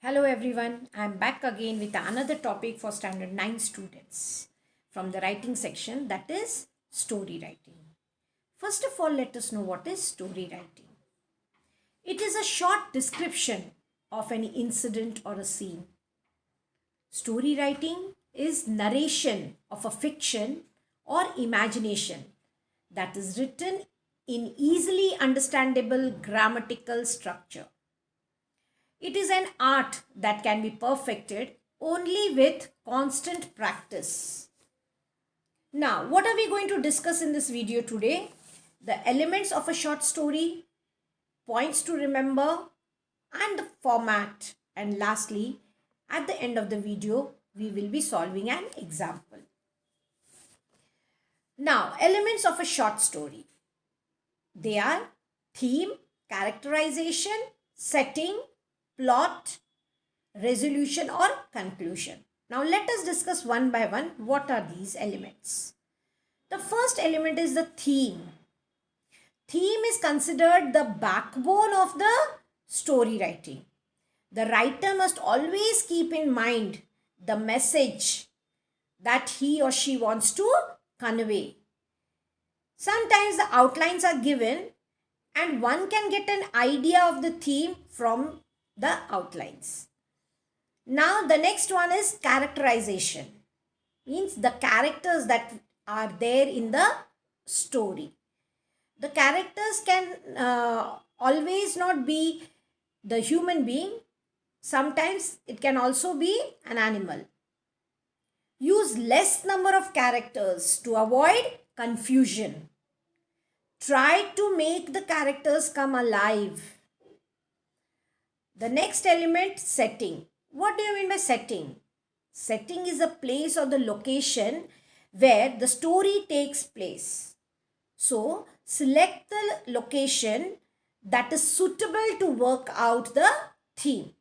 Hello everyone, I am back again with another topic for standard 9 students from the writing section, that is story writing. First of all, let us know what is story writing. It is a short description of an incident or a scene. Story writing is narration of a fiction or imagination that is written in easily understandable grammatical structure. It is an art that can be perfected only with constant practice. Now, what are we going to discuss in this video today? The elements of a short story, points to remember, and the format. And lastly, at the end of the video, we will be solving an example. Now, elements of a short story. They are theme, characterization, setting, plot, resolution or conclusion. Now let us discuss one by one what are these elements. The first element is the theme. Theme is considered the backbone of the story writing. The writer must always keep in mind the message that he or she wants to convey. Sometimes the outlines are given and one can get an idea of the theme from the outlines. Now the next one is characterization. Means the characters that are there in the story. The characters can always not be the human being. Sometimes it can also be an animal. Use less number of characters to avoid confusion. Try to make the characters come alive. The next element, setting. What do you mean by setting? Setting is a place or the location where the story takes place. So, select the location that is suitable to work out the theme.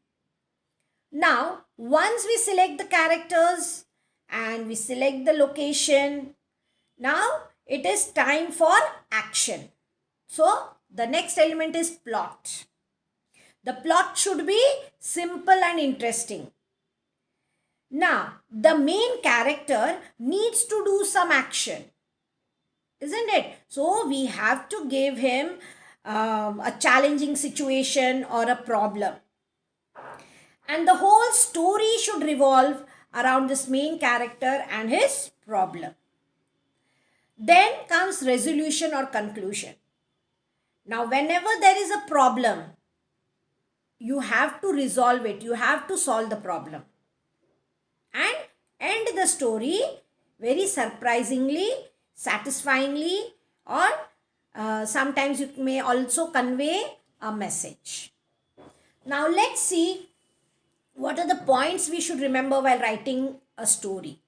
Now, once we select the characters and we select the location, now it is time for action. So, the next element is plot. The plot should be simple and interesting. Now, the main character needs to do some action, isn't it? So, we have to give him a challenging situation or a problem. And the whole story should revolve around this main character and his problem. Then comes resolution or conclusion. Now, whenever there is a problem, you have to resolve it. You have to solve the problem. And end the story very surprisingly, satisfyingly, or sometimes you may also convey a message. Now let's see what are the points we should remember while writing a story.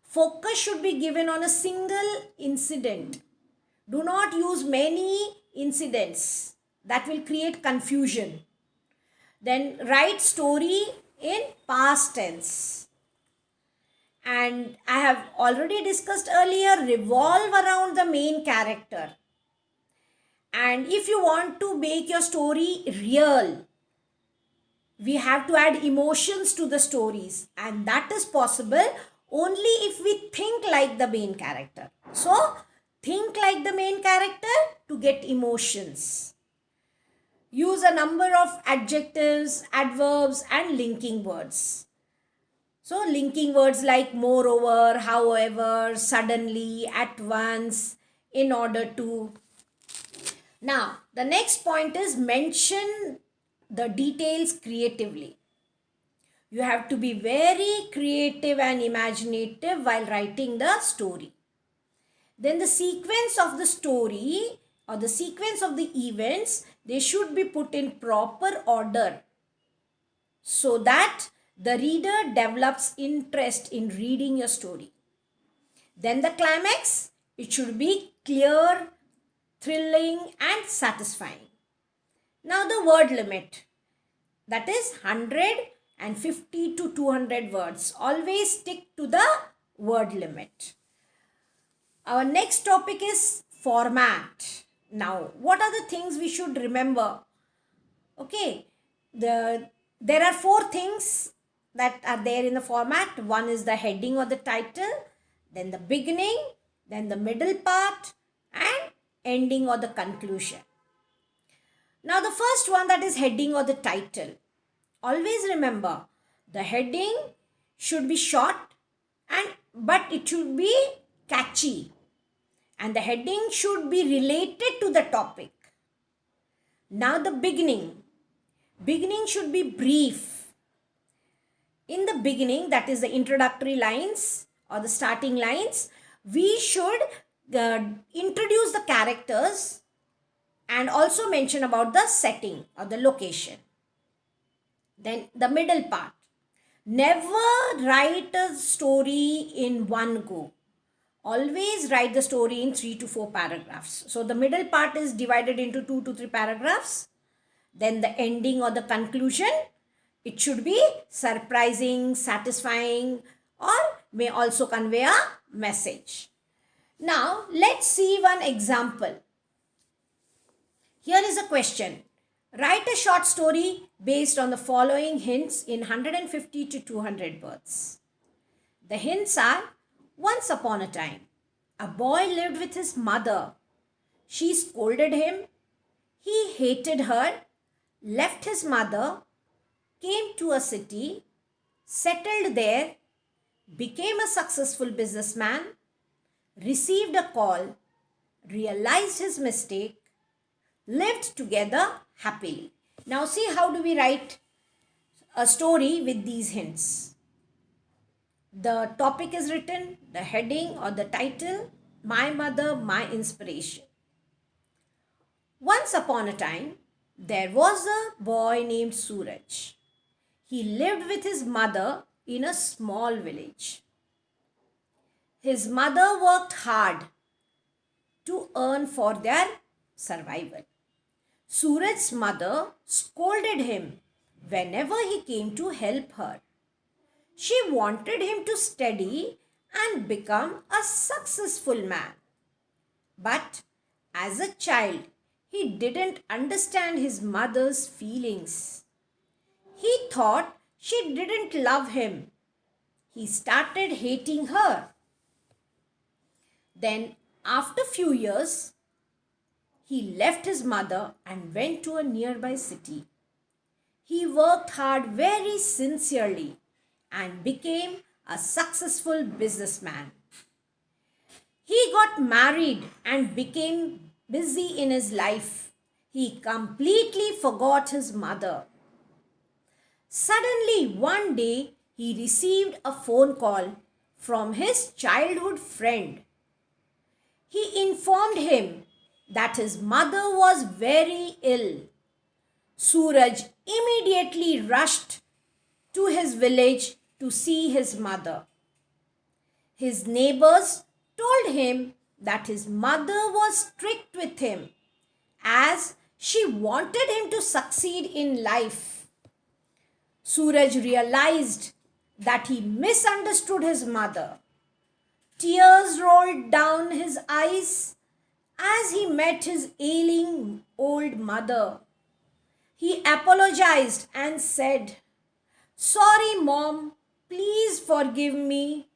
Focus should be given on a single incident. Do not use many incidents that will create confusion. Then write story in past tense. And I have already discussed earlier, revolve around the main character. And if you want to make your story real, we have to add emotions to the stories. And that is possible only if we think like the main character. So, think like the main character to get emotions. Use a number of adjectives, adverbs and linking words. So linking words like moreover, however, suddenly, at once, in order to. Now, the next point is mention the details creatively. You have to be very creative and imaginative while writing the story. Then the sequence of the story or the sequence of the events, they should be put in proper order so that the reader develops interest in reading your story. Then the climax, it should be clear, thrilling and satisfying. Now the word limit, that is 150 to 200 words. Always stick to the word limit. Our next topic is format. Now, what are the things we should remember? Okay, the There are four things that are there in the format. One is the heading or the title, then the beginning, then the middle part, and ending or the conclusion. Now the first one, that is heading or the title. Always remember, the heading should be short but it should be catchy, and the heading should be related to the topic. Now the beginning should be brief. In the beginning, that is the introductory lines or the starting lines, we should introduce the characters and also mention about the setting or the location. Then the middle part. Never write a story in one go. Always write the story in 3 to 4 paragraphs. So the middle part is divided into 2 to 3 paragraphs. Then the ending or the conclusion, it should be surprising, satisfying, or may also convey a message. Now let's see one example. Here is a question. Write a short story based on the following hints in 150 to 200 words. The hints are: once upon a time, a boy lived with his mother. She scolded him. He hated her, left his mother, came to a city, settled there, became a successful businessman, received a call, realized his mistake, lived together happily. Now see, how do we write a story with these hints? The topic is written, the heading or the title, my mother, my inspiration. Once upon a time, there was a boy named Suraj. He lived with his mother in a small village. His mother worked hard to earn for their survival. Suraj's mother scolded him whenever he came to help her. She wanted him to study and become a successful man. But as a child, he didn't understand his mother's feelings. He thought she didn't love him. He started hating her. Then, after few years, he left his mother and went to a nearby city. He worked hard very sincerely and became a successful businessman. He got married and became busy in his life. He completely forgot his mother. Suddenly, one day, he received a phone call from his childhood friend. He informed him that his mother was very ill. Suraj immediately rushed to his village to see his mother. His neighbors told him that his mother was strict with him as she wanted him to succeed in life. Suraj realized that he misunderstood his mother. Tears rolled down his eyes as he met his ailing old mother. He apologized and said, "Sorry, Mom, please forgive me.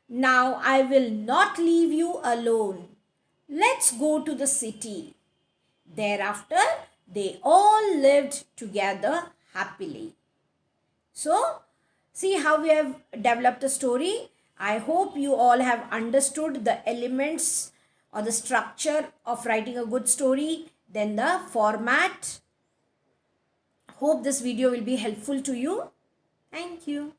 Now I will not leave you alone. Let's go to the city." Thereafter, they all lived together happily. So, see how we have developed a story. I hope you all have understood the elements or the structure of writing a good story, then the format. Hope this video will be helpful to you. Thank you.